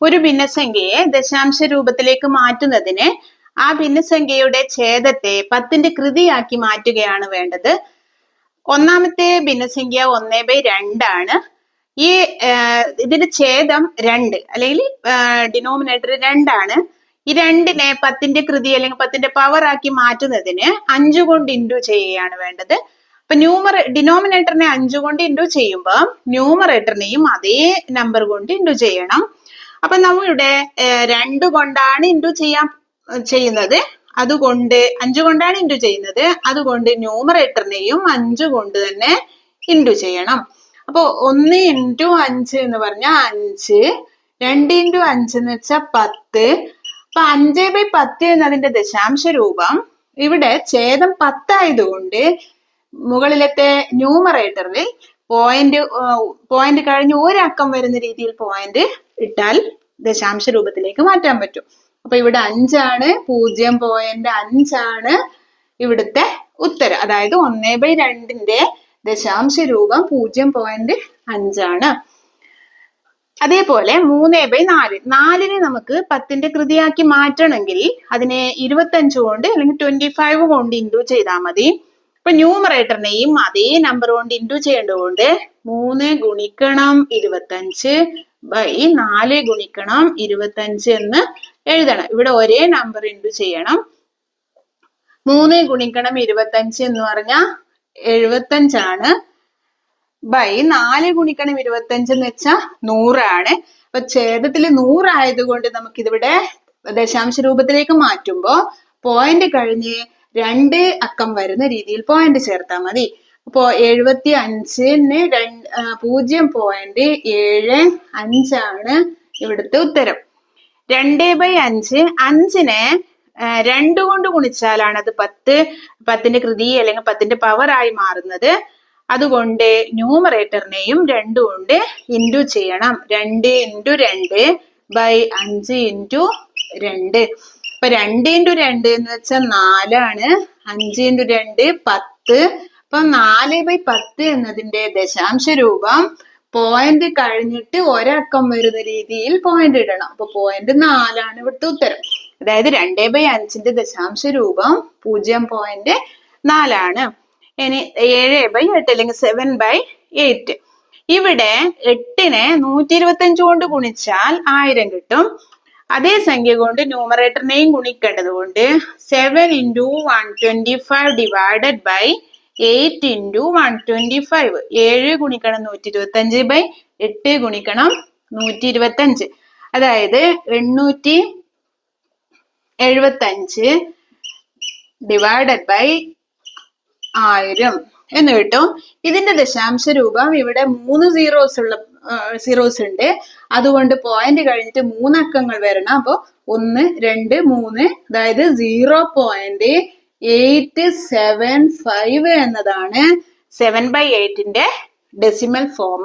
ഒരു ഭിന്നസംഖ്യയെ ദശാംശ രൂപത്തിലേക്ക് മാറ്റുന്നതിന് ആ ഭിന്നസംഖ്യയുടെ ഛേദത്തെ 10ന്റെ കൃതിയാക്കി മാറ്റുകയാണ് വേണ്ടത്. ഒന്നാമത്തെ ഭിന്നസംഖ്യ 1/2 ആണ്. ഈ ഇതിന്റെ ഛേദം 2 അല്ലെങ്കിൽ ഡിനോമിനേറ്റർ 2 ആണ്. ഈ 2നെ 10ന്റെ കൃതി അല്ലെങ്കിൽ 10ന്റെ പവർ ആക്കി മാറ്റുന്നതിന് 5 കൊണ്ട് ഇൻഡു ചെയ്യുകയാണ് വേണ്ടത്. അപ്പൊ ഡിനോമിനേറ്ററിനെ 5 കൊണ്ട് ഇൻഡു ചെയ്യുമ്പോൾ ന്യൂമറേറ്ററിനെയും അതേ നമ്പർ കൊണ്ട് ഇൻഡു ചെയ്യണം. അപ്പൊ നമ്മളിവിടെ 2 കൊണ്ടാണ് ഇൻഡു ചെയ്യുന്നത്, അതുകൊണ്ട് 5 കൊണ്ടാണ് ഇൻഡു ചെയ്യുന്നത്, അതുകൊണ്ട് ന്യൂമറേറ്ററിനെയും 5 കൊണ്ട് തന്നെ ഇൻഡു ചെയ്യണം. അപ്പൊ 1 × 5 എന്ന് പറഞ്ഞാൽ 5, 2 × 5 എന്ന് വെച്ചാൽ 10. അപ്പൊ 5/10 എന്നതിന്റെ ദശാംശ രൂപം ഇവിടെ ഛേദം 10 ആയതുകൊണ്ട് മുകളിലത്തെ ന്യൂമറേറ്ററിൽ പോയിന്റ് കഴിഞ്ഞ് ഒരക്കം വരുന്ന രീതിയിൽ പോയിന്റ് ഇട്ടാൽ ദശാംശ രൂപത്തിലേക്ക് മാറ്റാൻ പറ്റും. അപ്പൊ ഇവിടെ 5 ആണ്, 0.5 ആണ് ഇവിടുത്തെ ഉത്തരം. അതായത് 1/2ന്റെ ദശാംശ രൂപം 0.5 ആണ്. അതേപോലെ 3/4. 4നെ നമുക്ക് 10ന്റെ കൃതിയാക്കി മാറ്റണമെങ്കിൽ അതിനെ 25 കൊണ്ട് അല്ലെങ്കിൽ 25 കൊണ്ട് ഇൻഡു ചെയ്താൽ മതി. ഇപ്പൊ ന്യൂമറേറ്ററിനെയും അതേ നമ്പർ കൊണ്ട് ഇൻഡു ചെയ്യേണ്ടതുകൊണ്ട് 3 ഗുണിക്കണം 25 4 ഗുണിക്കണം 25 എന്ന് എഴുതണം. ഇവിടെ ഒരേ നമ്പർ ഇൻഡു ചെയ്യണം. 3 ഗുണിക്കണം 25 എന്ന് പറഞ്ഞാൽ 75 ആണ്. 4 ഗുണിക്കണം 25 എന്ന് വെച്ചാൽ 100 ആണ്. അപ്പൊ ഛേദത്തിൽ 100 ആയതുകൊണ്ട് നമുക്ക് ഇതിവിടെ ദശാംശ രൂപത്തിലേക്ക് മാറ്റുമ്പോ പോയിന്റ് കഴിഞ്ഞ് 2 അക്കം വരുന്ന രീതിയിൽ പോയിന്റ് ചേർത്താൽ മതി. അപ്പോ 75ന് 0.75 ആണ് ഇവിടുത്തെ ഉത്തരം. 2/5. 5നെ 2 കൊണ്ട് ഗുണിച്ചാലാണ് അത് 10ന്റെ കൃതി അല്ലെങ്കിൽ 10ന്റെ പവർ ആയി മാറുന്നത്. അതുകൊണ്ട് ന്യൂമറേറ്ററിനെയും 2 കൊണ്ട് ഇൻഡു ചെയ്യണം. 2 × 2 5 × 2. അപ്പൊ 2 × 2 എന്ന് വെച്ചാൽ 4 ആണ്. 5 × 2 10. അപ്പൊ 4/10 എന്നതിന്റെ ദശാംശ രൂപം പോയിന്റ് കഴിഞ്ഞിട്ട് ഒരക്കം വരുന്ന രീതിയിൽ പോയിന്റ് ഇടണം. അപ്പൊ പോയിന്റ് 4 ആണ് ഇവിടുത്തെ ഉത്തരം. അതായത് 2/5ന്റെ ദശാംശ രൂപം 0.4 ആണ്. ഇനി 7/8 അല്ലെങ്കിൽ 7/8. ഇവിടെ 8നെ 125 കൊണ്ട് ഗുണിച്ചാൽ 1000 കിട്ടും. അതേ സംഖ്യ കൊണ്ട് ന്യൂമറേറ്ററിനെയും ഗുണിക്കേണ്ടത് കൊണ്ട് 7 × 125 ഡിവൈഡഡ് ബൈ 8 × 125. 7 ഗുണിക്കണം 125/8 ഗുണിക്കണം 125. അതായത് 875 ഡിവൈഡഡ് ബൈ 1000 എന്ന് കിട്ടും. ഇതിന്റെ ദശാംശ രൂപം ഇവിടെ 3 സീറോസ് ഉണ്ട്, അതുകൊണ്ട് പോയിന്റ് കഴിഞ്ഞിട്ട് 3 അക്കങ്ങൾ വരണം. അപ്പൊ 1 2 3, അതായത് 0.875 എന്നതാണ് 7/8ന്റെ ഡെസിമൽ ഫോം.